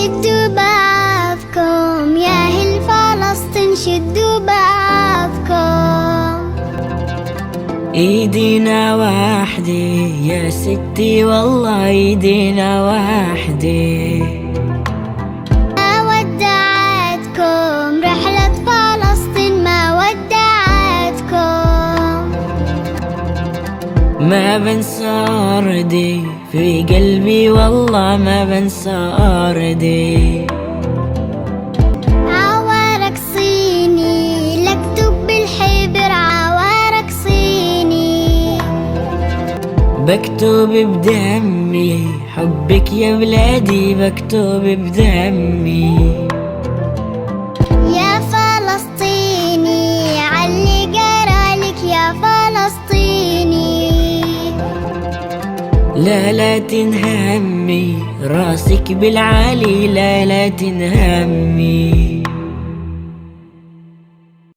شدوا بعضكم يا أهل فلسطين، شدوا بعضكم. ايدينا واحدة يا ستي والله ايدينا واحدة. ما ودعتكم رحلة فلسطين، ما ودعتكم. ما بنسى أرضي في قلبي والله ما بنسى أرضي. عوارك صيني لكتب بالحبر، عوارك صيني. بكتب بدمي حبك يا بلادي، بكتب بدمي. يا فلسطيني علي جرالك يا فلسطيني. لا تنهمي راسك بالعالي، لا تنهمي.